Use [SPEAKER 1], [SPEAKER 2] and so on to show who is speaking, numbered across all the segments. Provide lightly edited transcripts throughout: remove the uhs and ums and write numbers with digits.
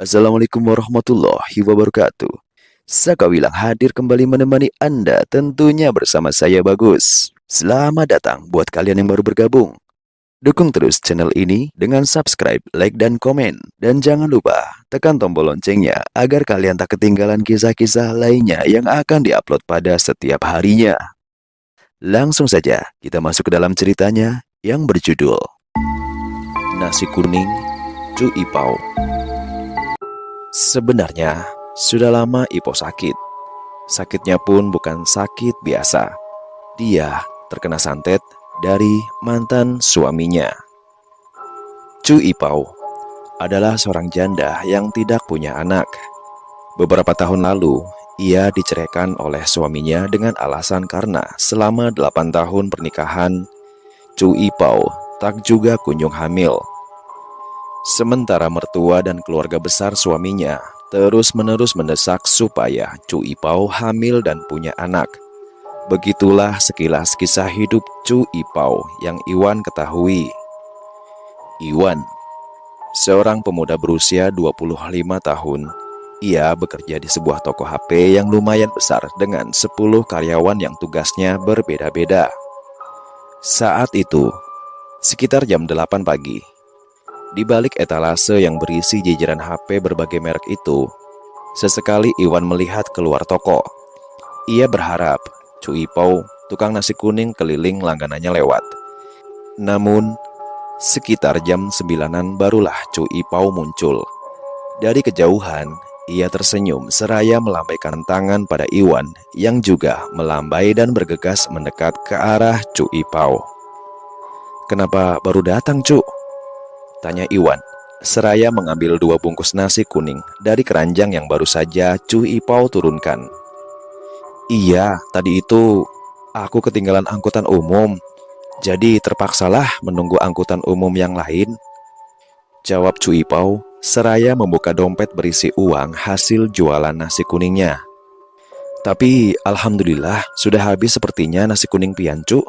[SPEAKER 1] Assalamualaikum warahmatullahi wabarakatuh. Saka Wilang hadir kembali menemani Anda tentunya bersama saya Bagus. Selamat datang buat kalian yang baru bergabung. Dukung terus channel ini dengan subscribe, like, dan komen. Dan jangan lupa tekan tombol loncengnya agar kalian tak ketinggalan kisah-kisah lainnya yang akan diupload pada setiap harinya. Langsung saja kita masuk ke dalam ceritanya yang berjudul Nasi Kuning Cu Ipau. Sebenarnya, sudah lama Ipo sakit. Sakitnya pun bukan sakit biasa. Dia terkena santet dari mantan suaminya. Cu Ipau adalah seorang janda yang tidak punya anak. Beberapa tahun lalu, ia diceraikan oleh suaminya dengan alasan karena selama 8 tahun pernikahan, Cu Ipau tak juga kunjung hamil. Sementara mertua dan keluarga besar suaminya terus-menerus mendesak supaya Cu Ipau hamil dan punya anak. Begitulah sekilas kisah hidup Cu Ipau yang Iwan ketahui. Iwan, seorang pemuda berusia 25 tahun. Ia bekerja di sebuah toko HP yang lumayan besar dengan 10 karyawan yang tugasnya berbeda-beda. Saat itu, sekitar jam 8 pagi, di balik etalase yang berisi jajaran HP berbagai merek itu, sesekali Iwan melihat keluar toko. Ia berharap Cu Ipau, tukang nasi kuning keliling langganannya lewat. Namun, sekitar jam 9-an barulah Cu Ipau muncul. Dari kejauhan, ia tersenyum seraya melambaikan tangan pada Iwan yang juga melambai dan bergegas mendekat ke arah Cu Ipau. "Kenapa baru datang, Cu?" tanya Iwan, seraya mengambil 2 bungkus nasi kuning dari keranjang yang baru saja Cu Ipau turunkan. "Iya, tadi itu aku ketinggalan angkutan umum, jadi terpaksalah menunggu angkutan umum yang lain," jawab Cu Ipau, seraya membuka dompet berisi uang hasil jualan nasi kuningnya. "Tapi alhamdulillah sudah habis sepertinya nasi kuning pian, Cu,"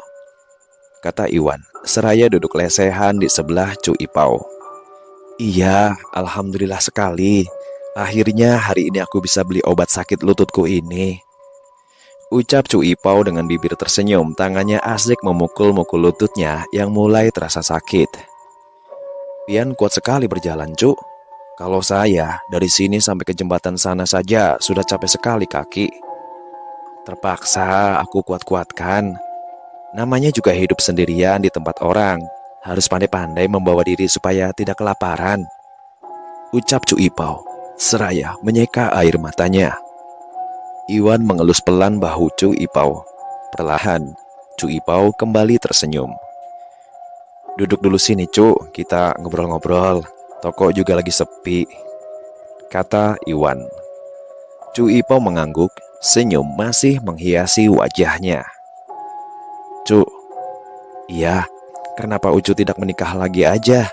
[SPEAKER 1] kata Iwan, seraya duduk lesehan di sebelah Cu Ipau. "Iya, alhamdulillah sekali. Akhirnya hari ini aku bisa beli obat sakit lututku ini," ucap Cu Ipau dengan bibir tersenyum. Tangannya asik memukul-mukul lututnya yang mulai terasa sakit. "Pian kuat sekali berjalan, Cu. Kalau saya dari sini sampai ke jembatan sana saja sudah capek sekali kaki. Terpaksa aku kuat-kuatkan. Namanya juga hidup sendirian di tempat orang, harus pandai-pandai membawa diri supaya tidak kelaparan," ucap Cu Ipau, seraya menyeka air matanya. Iwan mengelus pelan bahu Cu Ipau. Perlahan, Cu Ipau kembali tersenyum. "Duduk dulu sini, Cu, kita ngobrol-ngobrol. Toko juga lagi sepi," kata Iwan. Cu Ipau mengangguk, senyum masih menghiasi wajahnya. "Cu, iya, kenapa Ucu tidak menikah lagi aja?"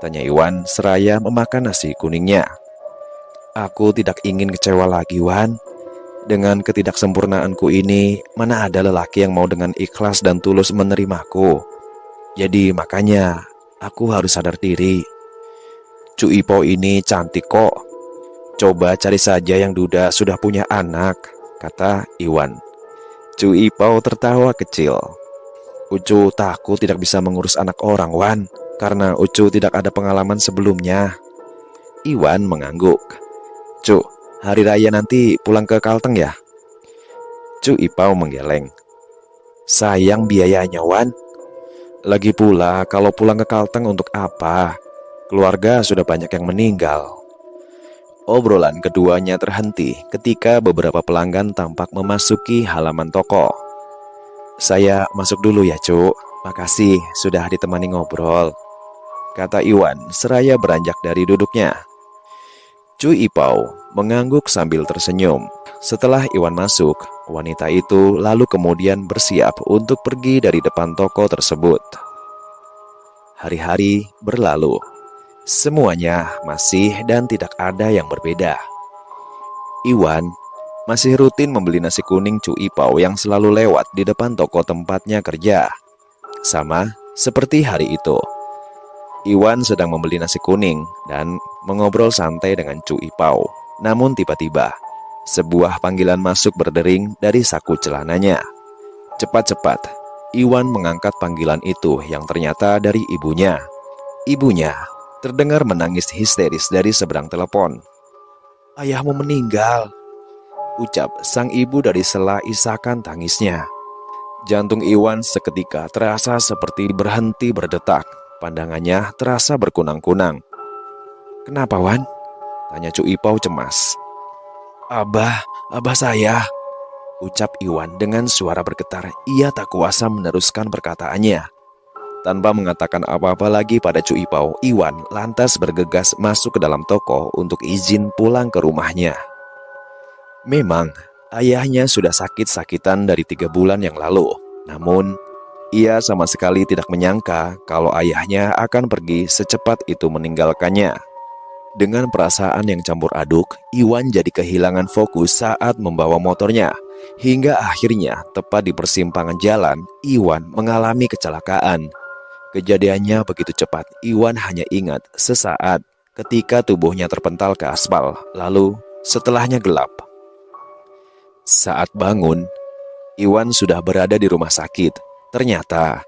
[SPEAKER 1] tanya Iwan seraya memakan nasi kuningnya. "Aku tidak ingin kecewa lagi, Wan. Dengan ketidaksempurnaanku ini, mana ada lelaki yang mau dengan ikhlas dan tulus menerimaku. Jadi makanya aku harus sadar diri. Cu Ipau ini cantik kok. Coba cari saja yang duda sudah punya anak," kata Iwan. Cu Ipau tertawa kecil. "Ucu takut tidak bisa mengurus anak orang, Wan, karena Ucu tidak ada pengalaman sebelumnya." Iwan mengangguk. "Cu, hari raya nanti pulang ke Kalteng ya?" Cu Ipau menggeleng. "Sayang biayanya, Wan. Lagi pula kalau pulang ke Kalteng untuk apa? Keluarga sudah banyak yang meninggal." Obrolan keduanya terhenti ketika beberapa pelanggan tampak memasuki halaman toko. "Saya masuk dulu ya, Cu. Makasih sudah ditemani ngobrol," kata Iwan seraya beranjak dari duduknya. Cu Ipau mengangguk sambil tersenyum. Setelah Iwan masuk, wanita itu lalu kemudian bersiap untuk pergi dari depan toko tersebut. Hari-hari berlalu. Semuanya masih dan tidak ada yang berbeda. Iwan masih rutin membeli nasi kuning Cu Ipau yang selalu lewat di depan toko tempatnya kerja. Sama seperti hari itu, Iwan sedang membeli nasi kuning dan mengobrol santai dengan Cu Ipau. Namun tiba-tiba, sebuah panggilan masuk berdering dari saku celananya. Cepat-cepat, Iwan mengangkat panggilan itu yang ternyata dari ibunya. Ibunya terdengar menangis histeris dari seberang telepon. "Ayahmu meninggal," ucap sang ibu dari sela isakan tangisnya. Jantung Iwan seketika terasa seperti berhenti berdetak. Pandangannya terasa berkunang-kunang. "Kenapa, Wan?" tanya Cu Ipau cemas. Abah saya," ucap Iwan dengan suara bergetar. Ia tak kuasa meneruskan perkataannya. Tanpa mengatakan apa-apa lagi pada Cu Ipau, Iwan lantas bergegas masuk ke dalam toko untuk izin pulang ke rumahnya. Memang, ayahnya sudah sakit-sakitan dari 3 bulan yang lalu. Namun, ia sama sekali tidak menyangka kalau ayahnya akan pergi secepat itu meninggalkannya. Dengan perasaan yang campur aduk, Iwan jadi kehilangan fokus saat membawa motornya. Hingga akhirnya, tepat di persimpangan jalan, Iwan mengalami kecelakaan. Kejadiannya begitu cepat, Iwan hanya ingat sesaat ketika tubuhnya terpental ke aspal, lalu setelahnya gelap. Saat bangun, Iwan sudah berada di rumah sakit. Ternyata,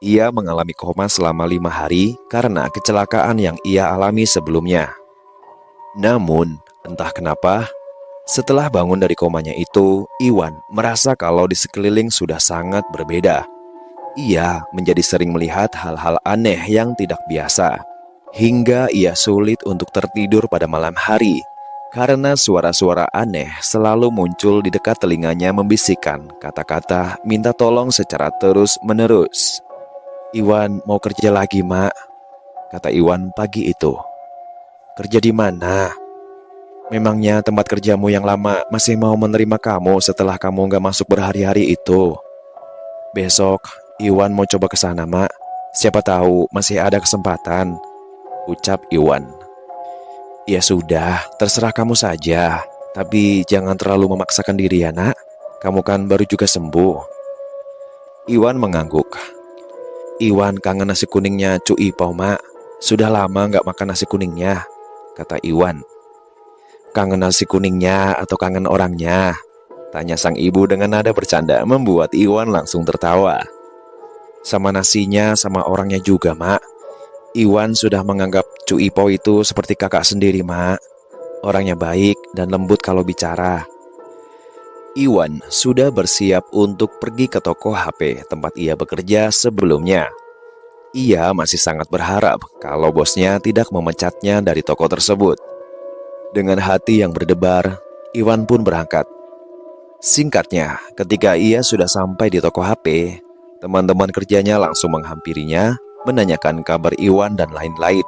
[SPEAKER 1] ia mengalami koma selama 5 hari karena kecelakaan yang ia alami sebelumnya. Namun, entah kenapa, setelah bangun dari komanya itu, Iwan merasa kalau di sekeliling sudah sangat berbeda. Ia menjadi sering melihat hal-hal aneh yang tidak biasa, hingga ia sulit untuk tertidur pada malam hari, karena suara-suara aneh selalu muncul di dekat telinganya membisikkan kata-kata minta tolong secara terus-menerus. "Iwan mau kerja lagi, Mak," kata Iwan pagi itu. "Kerja di mana? Memangnya tempat kerjamu yang lama masih mau menerima kamu setelah kamu gak masuk berhari-hari itu?" "Besok Iwan mau coba ke sana, Mak. Siapa tahu masih ada kesempatan," ucap Iwan. "Ya sudah, terserah kamu saja. Tapi jangan terlalu memaksakan diri ya, Nak. Kamu kan baru juga sembuh." Iwan mengangguk. "Iwan kangen nasi kuningnya Cu Ipau, Mak. Sudah lama gak makan nasi kuningnya," kata Iwan. "Kangen nasi kuningnya atau kangen orangnya?" tanya sang ibu dengan nada bercanda, membuat Iwan langsung tertawa. "Sama nasinya, sama orangnya juga, Mak. Iwan sudah menganggap Cu Ipau itu seperti kakak sendiri, Mak. Orangnya baik dan lembut kalau bicara." Iwan sudah bersiap untuk pergi ke toko HP tempat ia bekerja sebelumnya. Ia masih sangat berharap kalau bosnya tidak memecatnya dari toko tersebut. Dengan hati yang berdebar, Iwan pun berangkat. Singkatnya, ketika ia sudah sampai di toko HP, teman-teman kerjanya langsung menghampirinya, menanyakan kabar Iwan dan lain-lain.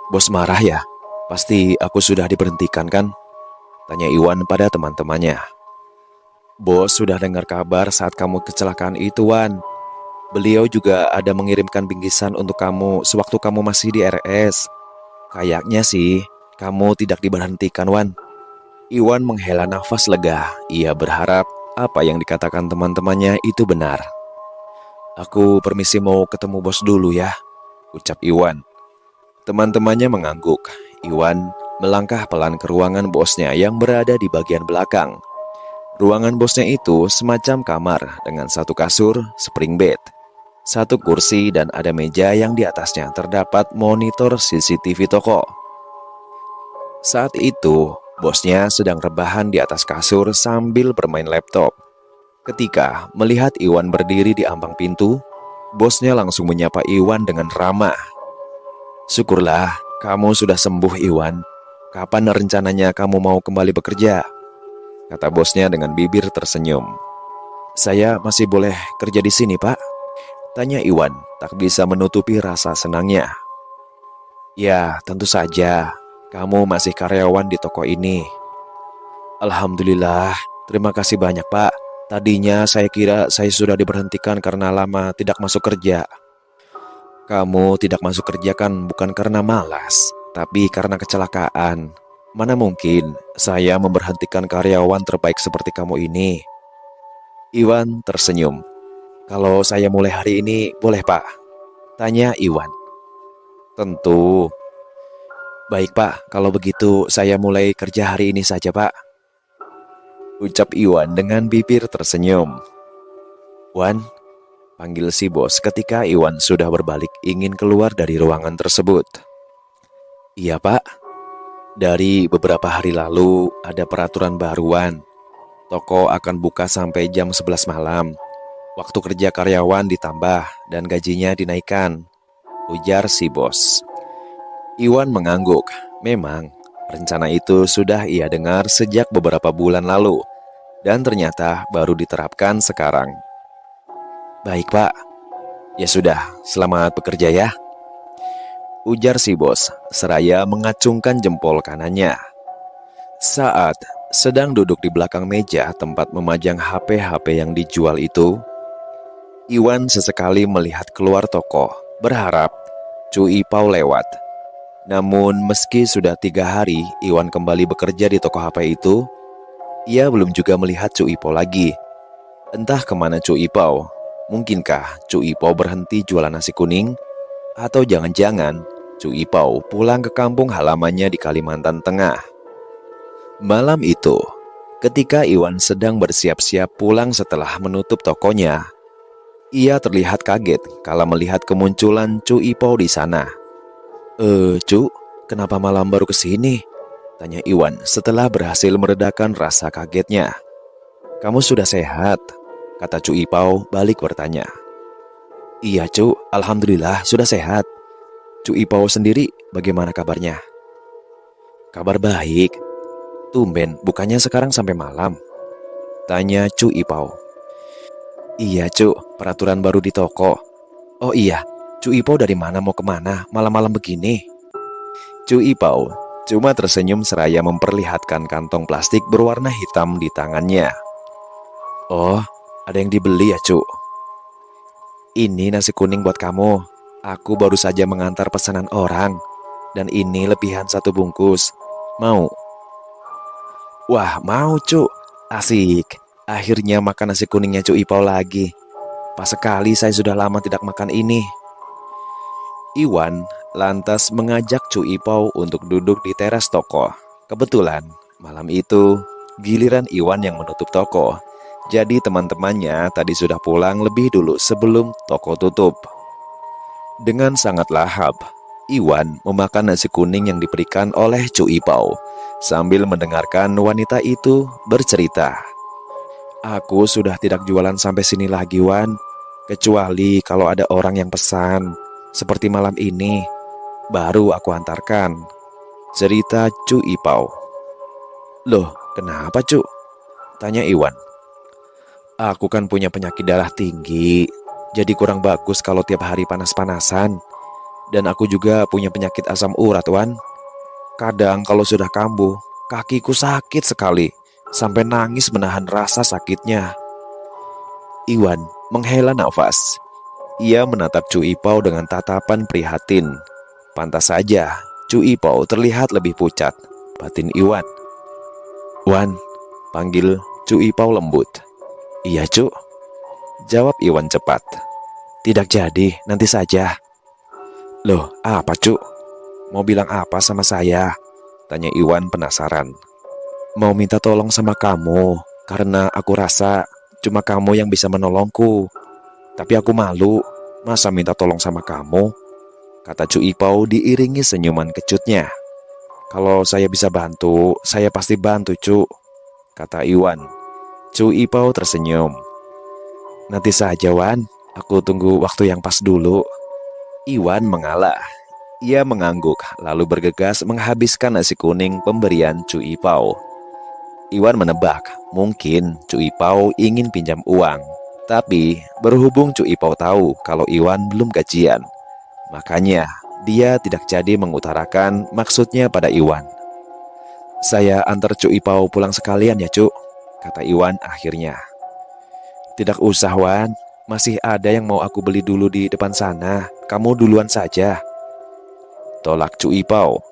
[SPEAKER 1] "Bos marah ya? Pasti aku sudah diberhentikan kan?" tanya Iwan pada teman-temannya. "Bos sudah dengar kabar saat kamu kecelakaan itu, Wan. Beliau juga ada mengirimkan bingkisan untuk kamu sewaktu kamu masih di RS. Kayaknya sih, kamu tidak diberhentikan, Wan." Iwan menghela nafas lega. Ia berharap apa yang dikatakan teman-temannya itu benar. "Aku permisi mau ketemu bos dulu ya," ucap Iwan. Teman-temannya mengangguk. Iwan melangkah pelan ke ruangan bosnya yang berada di bagian belakang. Ruangan bosnya itu semacam kamar dengan 1 kasur, spring bed, 1 kursi, dan ada meja yang di atasnya terdapat monitor CCTV toko. Saat itu, bosnya sedang rebahan di atas kasur sambil bermain laptop. Ketika melihat Iwan berdiri di ambang pintu, bosnya langsung menyapa Iwan dengan ramah. "Syukurlah kamu sudah sembuh, Iwan. Kapan rencananya kamu mau kembali bekerja?" kata bosnya dengan bibir tersenyum. "Saya masih boleh kerja di sini, Pak?" tanya Iwan, tak bisa menutupi rasa senangnya. "Ya, tentu saja. Kamu masih karyawan di toko ini." "Alhamdulillah, terima kasih banyak, Pak. Tadinya saya kira saya sudah diberhentikan karena lama tidak masuk kerja." "Kamu tidak masuk kerja kan bukan karena malas, tapi karena kecelakaan. Mana mungkin saya memberhentikan karyawan terbaik seperti kamu ini." Iwan tersenyum. "Kalau saya mulai hari ini boleh, Pak?" tanya Iwan. "Tentu." Baik Pak, kalau begitu saya mulai kerja hari ini saja Pak, ucap Iwan dengan bibir tersenyum. Wan, panggil si bos ketika Iwan sudah berbalik ingin keluar dari ruangan tersebut. Iya Pak, dari beberapa hari lalu ada peraturan baruan. Toko akan buka sampai jam 11 malam. Waktu kerja karyawan ditambah dan gajinya dinaikkan, ujar si bos. Iwan mengangguk. Memang, rencana itu sudah ia dengar sejak beberapa bulan lalu dan ternyata baru diterapkan sekarang. Baik Pak, ya sudah, selamat bekerja ya, ujar si bos seraya mengacungkan jempol kanannya. Saat sedang duduk di belakang meja tempat memajang HP-HP yang dijual itu, Iwan sesekali melihat keluar toko, berharap Cu Ipau lewat. Namun meski sudah 3 hari Iwan kembali bekerja di toko HP itu, ia belum juga melihat Cu Ipau lagi. Entah kemana Cu Ipau. Mungkinkah Cu Ipau berhenti jualan nasi kuning? Atau jangan-jangan Cu Ipau pulang ke kampung halamannya di Kalimantan Tengah. Malam itu, ketika Iwan sedang bersiap-siap pulang setelah menutup tokonya, ia terlihat kaget kala melihat kemunculan Cu Ipau di sana. Cu, kenapa malam baru kesini? Tanya Iwan setelah berhasil meredakan rasa kagetnya. Kamu sudah sehat? Kata Cu Ipau balik bertanya. Iya Cu, alhamdulillah sudah sehat. Cu Ipau sendiri bagaimana kabarnya? Kabar baik. Tumben, bukannya sekarang sampai malam? Tanya Cu Ipau. Iya Cu, peraturan baru di toko. Oh iya, Cu Ipau dari mana mau kemana malam-malam begini? Cu Ipau cuma tersenyum seraya memperlihatkan kantong plastik berwarna hitam di tangannya. Oh, ada yang dibeli ya Cu? Ini nasi kuning buat kamu. Aku baru saja mengantar pesanan orang. Dan ini lebihan 1 bungkus. Mau? Wah, mau Cu. Asik. Akhirnya makan nasi kuningnya Cu Ipau lagi. Pas sekali saya sudah lama tidak makan ini. Iwan lantas mengajak Cu Ipau untuk duduk di teras toko. Kebetulan malam itu giliran Iwan yang menutup toko. Jadi teman-temannya tadi sudah pulang lebih dulu sebelum toko tutup. Dengan sangat lahap, Iwan memakan nasi kuning yang diberikan oleh Cu Ipau sambil mendengarkan wanita itu bercerita. Aku sudah tidak jualan sampai sini lagi Wan, kecuali kalau ada orang yang pesan. Seperti malam ini, baru aku antarkan, cerita Cu Ipau. Loh, kenapa Cu? Tanya Iwan. Aku kan punya penyakit darah tinggi, jadi kurang bagus kalau tiap hari panas-panasan. Dan aku juga punya penyakit asam urat Wan. Kadang kalau sudah kambuh, kakiku sakit sekali, sampai nangis menahan rasa sakitnya. Iwan menghela nafas. Ia menatap Cu Ipau dengan tatapan prihatin. Pantas saja Cu Ipau terlihat lebih pucat. Batin Iwan. Wan, panggil Cu Ipau lembut. Iya Cu, jawab Iwan cepat. Tidak jadi, nanti saja. Loh, apa Cu? Mau bilang apa sama saya? Tanya Iwan penasaran. Mau minta tolong sama kamu, karena aku rasa cuma kamu yang bisa menolongku. Tapi aku malu, masa minta tolong sama kamu? Kata Cu Ipau diiringi senyuman kecutnya. Kalau saya bisa bantu, saya pasti bantu Cu, kata Iwan. Cu Ipau tersenyum. Nanti saja Wan, aku tunggu waktu yang pas dulu. Iwan mengalah. Ia mengangguk lalu bergegas menghabiskan nasi kuning pemberian Cu Ipau. Iwan menebak, mungkin Cu Ipau ingin pinjam uang. Tapi berhubung Cu Ipau tahu kalau Iwan belum gajian, makanya dia tidak jadi mengutarakan maksudnya pada Iwan. Saya antar Cu Ipau pulang sekalian ya Cu, kata Iwan akhirnya. Tidak usah Wan, masih ada yang mau aku beli dulu di depan sana. Kamu duluan saja, tolak Cu Ipau.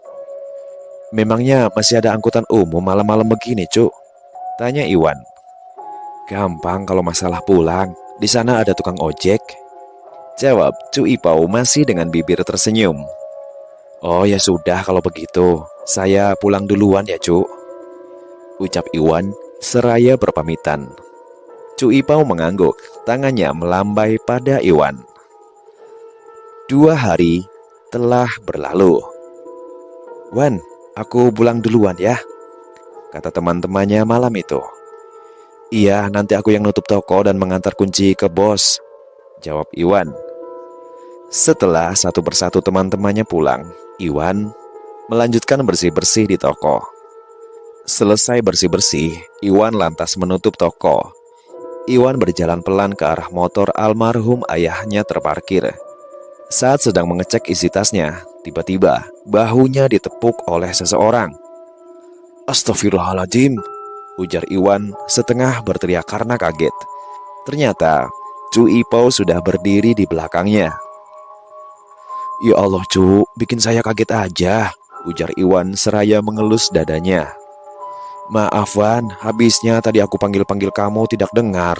[SPEAKER 1] Memangnya masih ada angkutan umum malam-malam begini Cu? Tanya Iwan. Gampang kalau masalah pulang, di sana ada tukang ojek, jawab Cu Ipau masih dengan bibir tersenyum. Oh ya sudah kalau begitu, saya pulang duluan ya Cu, ucap Iwan seraya berpamitan. Cu Ipau mengangguk, tangannya melambai pada Iwan. 2 hari telah berlalu. Wan, aku pulang duluan ya, kata teman-temannya malam itu. Iya, nanti aku yang nutup toko dan mengantar kunci ke bos, jawab Iwan. Setelah satu persatu teman-temannya pulang, Iwan melanjutkan bersih-bersih di toko. Selesai bersih-bersih, Iwan lantas menutup toko. Iwan berjalan pelan ke arah motor almarhum ayahnya terparkir. Saat sedang mengecek isi tasnya, tiba-tiba bahunya ditepuk oleh seseorang. Astagfirullahaladzim, ujar Iwan setengah berteriak karena kaget. Ternyata Cu Ipau sudah berdiri di belakangnya. Ya Allah Cu, bikin saya kaget aja, ujar Iwan seraya mengelus dadanya. Maaf Wan, habisnya tadi aku panggil-panggil kamu tidak dengar.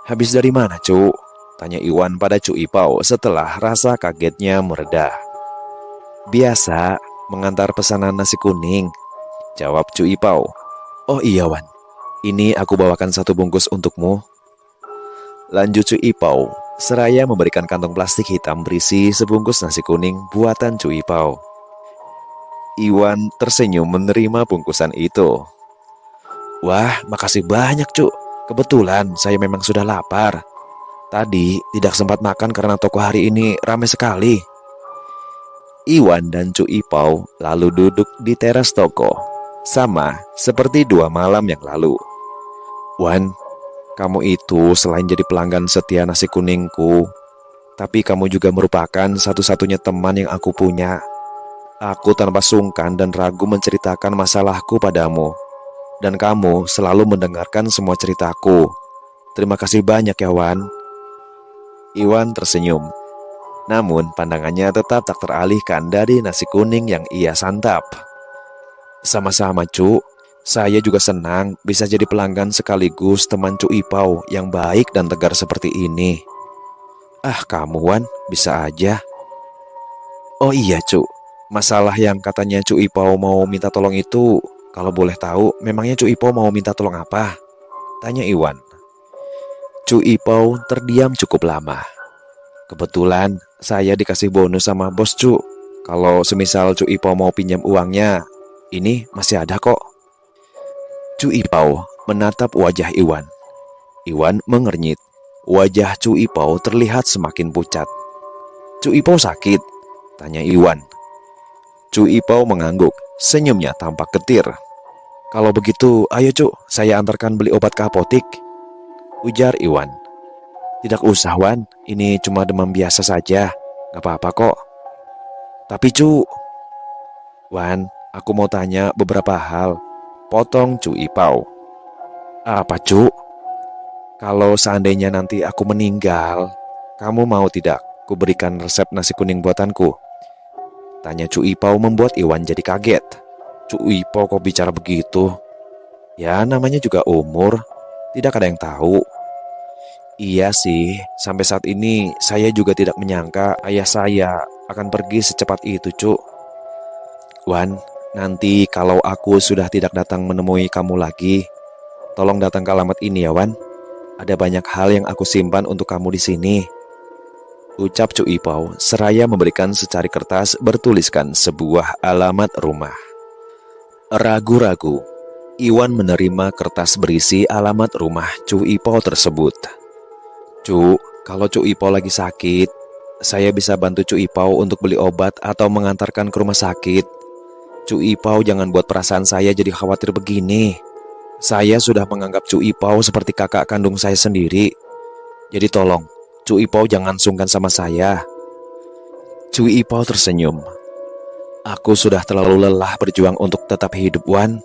[SPEAKER 1] Habis dari mana Cu? Tanya Iwan pada Cu Ipau setelah rasa kagetnya mereda. Biasa, mengantar pesanan nasi kuning, jawab Cu Ipau. Oh iya Wan, ini aku bawakan 1 bungkus untukmu. Lanjut Cu Ipau, seraya memberikan kantong plastik hitam berisi sebungkus nasi kuning buatan Cu Ipau. Iwan tersenyum menerima bungkusan itu. Wah, makasih banyak Cu. Kebetulan saya memang sudah lapar. Tadi tidak sempat makan karena toko hari ini ramai sekali. Iwan dan Cu Ipau lalu duduk di teras toko, sama seperti 2 malam yang lalu. Wan, kamu itu selain jadi pelanggan setia nasi kuningku, tapi kamu juga merupakan satu-satunya teman yang aku punya. Aku tanpa sungkan dan ragu menceritakan masalahku padamu, dan kamu selalu mendengarkan semua ceritaku. Terima kasih banyak ya Wan. Iwan tersenyum, namun pandangannya tetap tak teralihkan dari nasi kuning yang ia santap. Sama-sama Cu, saya juga senang bisa jadi pelanggan sekaligus teman Cu Ipau yang baik dan tegar seperti ini. Ah kamu Wan, bisa aja. Oh iya Cu, masalah yang katanya Cu Ipau mau minta tolong itu, kalau boleh tahu memangnya Cu Ipau mau minta tolong apa? Tanya Iwan. Cu Ipau terdiam cukup lama. Kebetulan saya dikasih bonus sama bos Cu. Kalau semisal Cu Ipau mau pinjam uangnya, ini masih ada kok. Cu Ipau menatap wajah Iwan. Iwan mengernyit. Wajah Cu Ipau terlihat semakin pucat. Cu Ipau sakit? Tanya Iwan. Cu Ipau mengangguk, senyumnya tampak getir. Kalau begitu, ayo Cu, saya antarkan beli obat ke apotik, ujar Iwan. Tidak usah Wan, ini cuma demam biasa saja, gak apa-apa kok. Tapi Cu, Wan, aku mau tanya beberapa hal, potong Cu Ipau. Apa Cu? Kalau seandainya nanti aku meninggal, kamu mau tidak ku berikan resep nasi kuning buatanku? Tanya Cu Ipau membuat Iwan jadi kaget. Cu Ipau kok bicara begitu? Ya namanya juga umur, tidak ada yang tahu. Iya sih, sampai saat ini saya juga tidak menyangka ayah saya akan pergi secepat itu Cu. Wan, nanti kalau aku sudah tidak datang menemui kamu lagi, tolong datang ke alamat ini ya Wan. Ada banyak hal yang aku simpan untuk kamu di sini, ucap Cu Ipau seraya memberikan secari kertas bertuliskan sebuah alamat rumah. Ragu-ragu, Iwan menerima kertas berisi alamat rumah Cu Ipau tersebut. Cu, kalau Cu Ipau lagi sakit, saya bisa bantu Cu Ipau untuk beli obat atau mengantarkan ke rumah sakit. Cu Ipau jangan buat perasaan saya jadi khawatir begini. Saya sudah menganggap Cu Ipau seperti kakak kandung saya sendiri. Jadi tolong, Cu Ipau jangan sungkan sama saya. Cu Ipau tersenyum. Aku sudah terlalu lelah berjuang untuk tetap hidup Wan.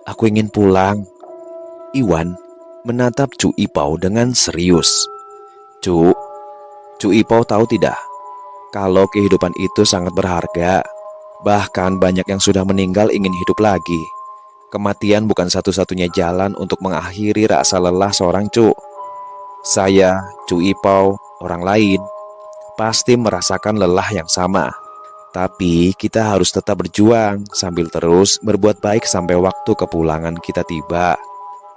[SPEAKER 1] Aku ingin pulang. Iwan menatap Cu Ipau dengan serius. Cu Ipau tahu tidak, kalau kehidupan itu sangat berharga. Bahkan banyak yang sudah meninggal ingin hidup lagi. Kematian bukan satu-satunya jalan untuk mengakhiri rasa lelah seorang Cu. Saya, Cu Ipau, orang lain pasti merasakan lelah yang sama. Tapi kita harus tetap berjuang sambil terus berbuat baik sampai waktu kepulangan kita tiba.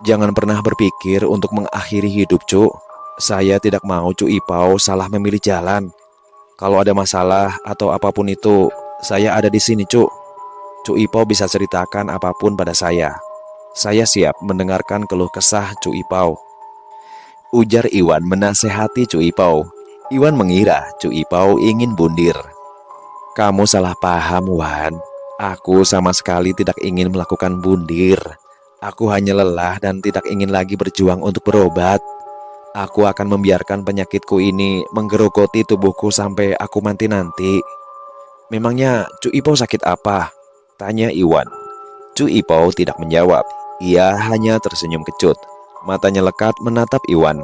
[SPEAKER 1] Jangan pernah berpikir untuk mengakhiri hidup, Cuk. Saya tidak mau Cuk Ipau salah memilih jalan. Kalau ada masalah atau apapun itu, saya ada di sini, Cuk. Cuk Ipau bisa ceritakan apapun pada saya. Saya siap mendengarkan keluh kesah Cuk Ipau. Ujar Iwan menasehati Cuk Ipau. Iwan mengira Cuk Ipau ingin bundir. Kamu salah paham, Wan. Aku sama sekali tidak ingin melakukan bundir. Aku hanya lelah dan tidak ingin lagi berjuang untuk berobat. Aku akan membiarkan penyakitku ini menggerogoti tubuhku sampai aku mati nanti. Memangnya Cuk Ipau sakit apa? Tanya Iwan. Cuk Ipau tidak menjawab. Ia hanya tersenyum kecut. Matanya lekat menatap Iwan.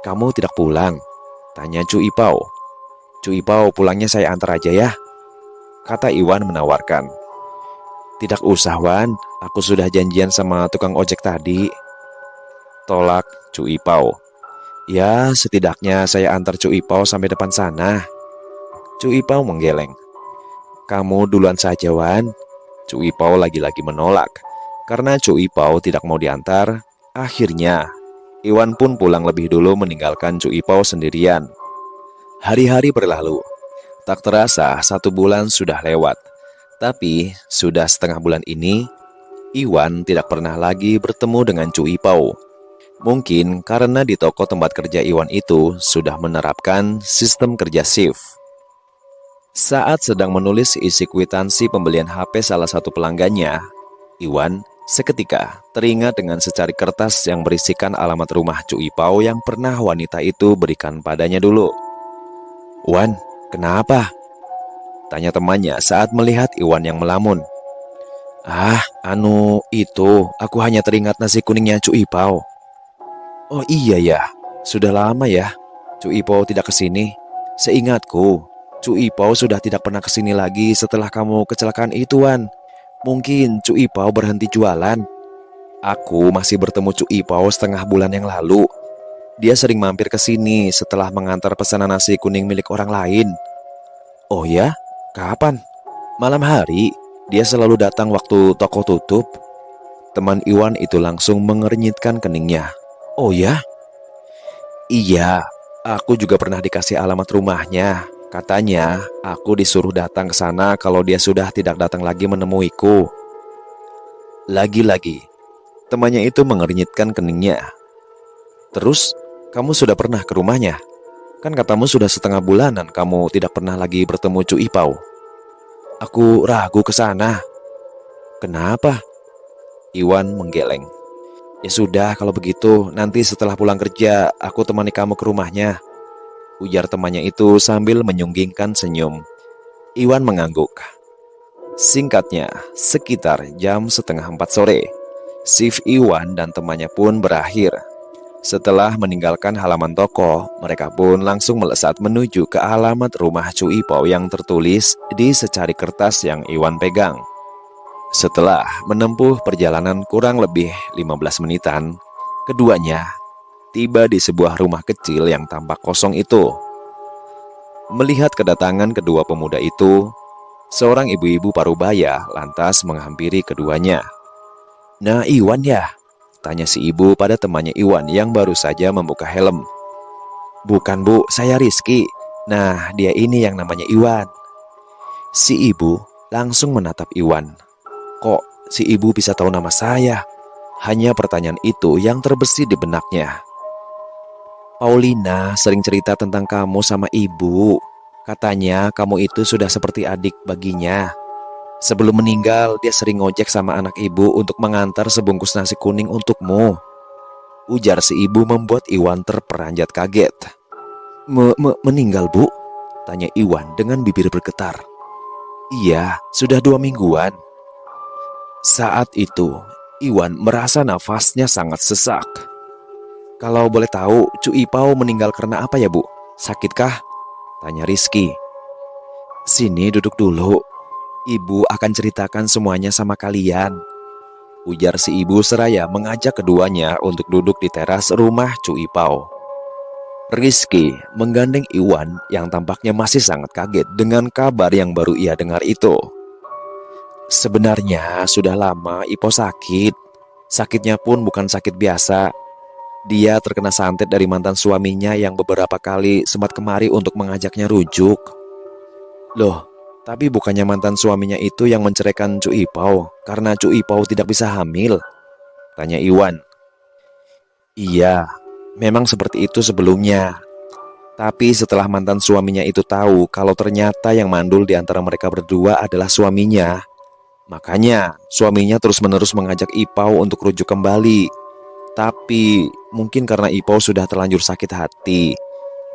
[SPEAKER 1] Kamu tidak pulang? Tanya Cuk Ipau. Cuk Ipau, pulangnya saya antar aja ya, kata Iwan menawarkan. Tidak usah, Wan, aku sudah janjian sama tukang ojek tadi, tolak Cuk Ipau. Ya, setidaknya saya antar Cuk Ipau sampai depan sana. Cuk Ipau menggeleng. Kamu duluan saja, Wan. Cuk Ipau lagi-lagi menolak. Karena Cuk Ipau tidak mau diantar, akhirnya Iwan pun pulang lebih dulu meninggalkan Cuk Ipau sendirian. Hari-hari berlalu. Tak terasa 1 bulan sudah lewat. Tapi sudah setengah bulan ini, Iwan tidak pernah lagi bertemu dengan Cuk Ipau. Mungkin karena di toko tempat kerja Iwan itu sudah menerapkan sistem kerja shift. Saat sedang menulis isi kwitansi pembelian HP salah satu pelanggannya, Iwan seketika teringat dengan secari kertas yang berisikan alamat rumah Cuk Ipau yang pernah wanita itu berikan padanya dulu. Wan, kenapa? Tanya temannya saat melihat Iwan yang melamun. Itu, aku hanya teringat nasi kuningnya Cuk Ipau. Oh iya ya, sudah lama ya Cuk Ipau tidak kesini. Seingatku, Cuk Ipau sudah tidak pernah kesini lagi setelah kamu kecelakaan itu, Wan. Mungkin Cuk Ipau berhenti jualan. Aku masih bertemu Cuk Ipau setengah bulan yang lalu. Dia sering mampir ke sini setelah mengantar pesanan nasi kuning milik orang lain. Oh ya? Kapan? Malam hari. Dia selalu datang waktu toko tutup. Teman Iwan itu langsung mengernyitkan keningnya. Oh ya? Iya, aku juga pernah dikasih alamat rumahnya. Katanya, aku disuruh datang ke sana kalau dia sudah tidak datang lagi menemuiku. Lagi-lagi, temannya itu mengernyitkan keningnya. Terus, kamu sudah pernah ke rumahnya? Kan katamu sudah setengah bulanan kamu tidak pernah lagi bertemu Cuk Ipau. Aku ragu ke sana. Kenapa? Iwan menggeleng. Ya sudah, kalau begitu nanti setelah pulang kerja aku temani kamu ke rumahnya, ujar temannya itu sambil menyunggingkan senyum. Iwan mengangguk. Singkatnya, sekitar jam 3:30 sore, shift Iwan dan temannya pun berakhir. Setelah meninggalkan halaman toko, mereka pun langsung melesat menuju ke alamat rumah Cuk Ipau yang tertulis di secari kertas yang Iwan pegang. Setelah menempuh perjalanan kurang lebih 15 menitan, keduanya tiba di sebuah rumah kecil yang tampak kosong itu. Melihat kedatangan kedua pemuda itu, seorang ibu-ibu parubaya lantas menghampiri keduanya. Nah, Iwan ya? Tanya si ibu pada temannya Iwan yang baru saja membuka helm. Bukan, Bu, saya Rizky. Nah, dia ini yang namanya Iwan. Si ibu langsung menatap Iwan. Kok si ibu bisa tahu nama saya? Hanya pertanyaan itu yang terbesit di benaknya. Paulina sering cerita tentang kamu sama ibu. Katanya kamu itu sudah seperti adik baginya. Sebelum meninggal, dia sering ngojek sama anak ibu untuk mengantar sebungkus nasi kuning untukmu. Ujar si ibu membuat Iwan terperanjat kaget. Meninggal, Bu? Tanya Iwan dengan bibir bergetar. Iya, sudah 2 mingguan. Saat itu, Iwan merasa nafasnya sangat sesak. Kalau boleh tahu, Cuk Ipau meninggal karena apa ya, Bu? Sakitkah? Tanya Rizky. Sini duduk dulu. Ibu akan ceritakan semuanya sama kalian, ujar si ibu seraya mengajak keduanya untuk duduk di teras rumah Cuk Ipau. Rizky menggandeng Iwan yang tampaknya masih sangat kaget dengan kabar yang baru ia dengar itu. Sebenarnya sudah lama Ipo sakit. Sakitnya pun bukan sakit biasa. Dia terkena santet dari mantan suaminya yang beberapa kali sempat kemari untuk mengajaknya rujuk. Loh, tapi bukannya mantan suaminya itu yang menceraikan Cu Ipau karena Cu Ipau tidak bisa hamil? Tanya Iwan. Iya, memang seperti itu sebelumnya. Tapi setelah mantan suaminya itu tahu kalau ternyata yang mandul di antara mereka berdua adalah suaminya, makanya suaminya terus-menerus mengajak Ipau untuk rujuk kembali. Tapi mungkin karena Ipau sudah terlanjur sakit hati,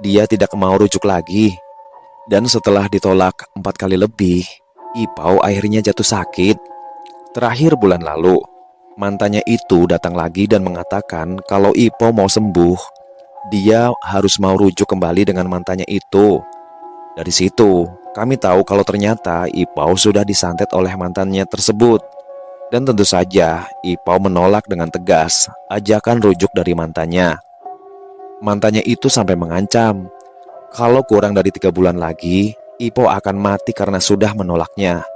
[SPEAKER 1] dia tidak mau rujuk lagi. Dan setelah ditolak 4 kali lebih, Ipau akhirnya jatuh sakit. Terakhir bulan lalu, mantannya itu datang lagi dan mengatakan kalau Ipau mau sembuh, dia harus mau rujuk kembali dengan mantannya itu. Dari situ, kami tahu kalau ternyata Ipau sudah disantet oleh mantannya tersebut. Dan tentu saja, Ipau menolak dengan tegas ajakan rujuk dari mantannya. Mantannya itu sampai mengancam, kalau kurang dari 3 bulan lagi, Ipau akan mati karena sudah menolaknya.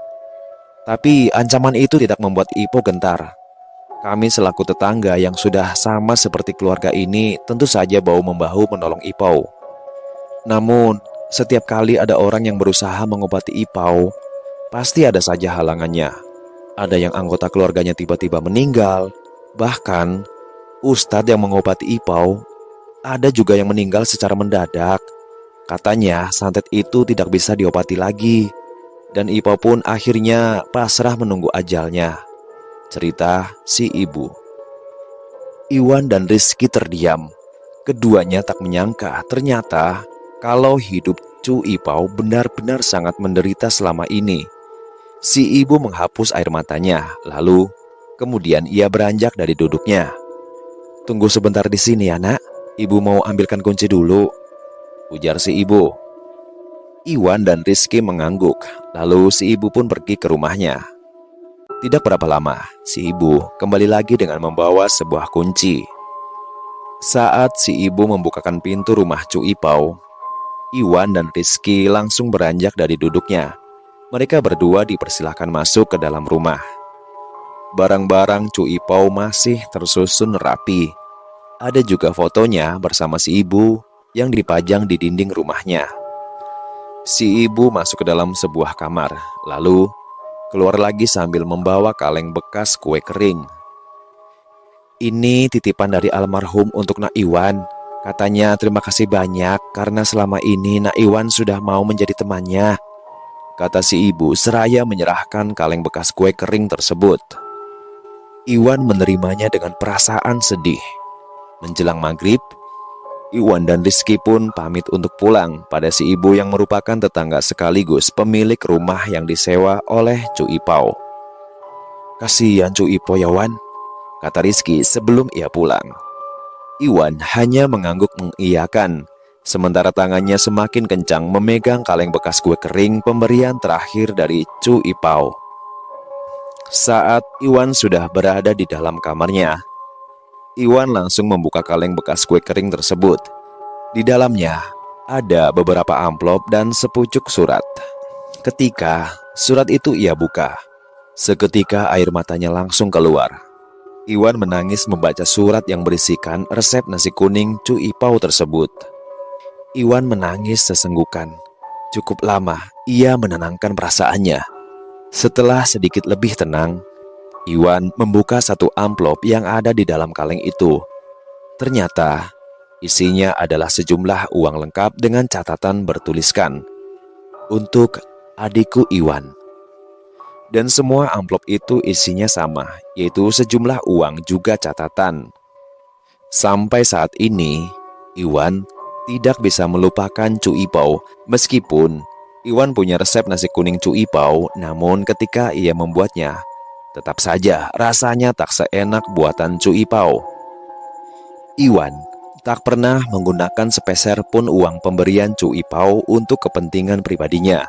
[SPEAKER 1] Tapi ancaman itu tidak membuat Ipau gentar. Kami selaku tetangga yang sudah sama seperti keluarga ini tentu saja bahu-membahu menolong Ipau. Namun, setiap kali ada orang yang berusaha mengobati Ipau, pasti ada saja halangannya. Ada yang anggota keluarganya tiba-tiba meninggal. Bahkan, ustadz yang mengobati Ipau, ada juga yang meninggal secara mendadak. Katanya santet itu tidak bisa diobati lagi. Dan Ipau pun akhirnya pasrah menunggu ajalnya. Cerita si ibu. Iwan dan Rizky terdiam. Keduanya tak menyangka ternyata kalau hidup Cu Ipau benar-benar sangat menderita selama ini. Si ibu menghapus air matanya, lalu kemudian ia beranjak dari duduknya. Tunggu sebentar di sini ya nak, ibu mau ambilkan kunci dulu, ujar si ibu. Iwan dan Rizky mengangguk, lalu si ibu pun pergi ke rumahnya. Tidak berapa lama, si ibu kembali lagi dengan membawa sebuah kunci. Saat si ibu membukakan pintu rumah Cu Ipau, Iwan dan Rizky langsung beranjak dari duduknya. Mereka berdua dipersilahkan masuk ke dalam rumah. Barang-barang Cu Ipau masih tersusun rapi. Ada juga fotonya bersama si ibu yang dipajang di dinding rumahnya. Si ibu masuk ke dalam sebuah kamar, lalu keluar lagi sambil membawa kaleng bekas kue kering. Ini titipan dari almarhum untuk Nak Iwan. Katanya terima kasih banyak karena selama ini Nak Iwan sudah mau menjadi temannya, kata si ibu seraya menyerahkan kaleng bekas kue kering tersebut. Iwan menerimanya dengan perasaan sedih. Menjelang maghrib, Iwan dan Rizky pun pamit untuk pulang pada si ibu yang merupakan tetangga sekaligus pemilik rumah yang disewa oleh Cu Ipau. Kasihan Cu Ipau ya Wan, kata Rizky sebelum ia pulang. Iwan hanya mengangguk mengiyakan, sementara tangannya semakin kencang memegang kaleng bekas kue kering pemberian terakhir dari Cu Ipau. Saat Iwan sudah berada di dalam kamarnya, Iwan langsung membuka kaleng bekas kue kering tersebut. Di dalamnya ada beberapa amplop dan sepucuk surat. Ketika surat itu ia buka, seketika air matanya langsung keluar. Iwan menangis membaca surat yang berisikan resep nasi kuning Cu Ipau tersebut. Iwan menangis sesenggukan. Cukup lama ia menenangkan perasaannya. Setelah sedikit lebih tenang, Iwan membuka satu amplop yang ada di dalam kaleng itu. Ternyata isinya adalah sejumlah uang lengkap dengan catatan bertuliskan, "Untuk adikku Iwan." Dan semua amplop itu isinya sama, yaitu sejumlah uang juga catatan. Sampai saat ini, Iwan tidak bisa melupakan Cu Ipau. Meskipun Iwan punya resep nasi kuning Cu Ipau, namun ketika ia membuatnya, tetap saja rasanya tak seenak buatan Cu Ipau. Iwan tak pernah menggunakan sepeser pun uang pemberian Cu Ipau untuk kepentingan pribadinya.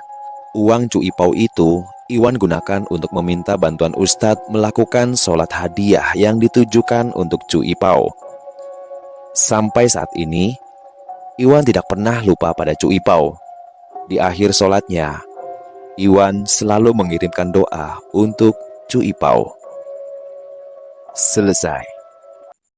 [SPEAKER 1] Uang Cu Ipau itu Iwan gunakan untuk meminta bantuan Ustadz melakukan sholat hadiah yang ditujukan untuk Cu Ipau. Sampai saat ini, Iwan tidak pernah lupa pada Cu Ipau. Di akhir sholatnya, Iwan selalu mengirimkan doa untuk Cu Ipau. Selesai.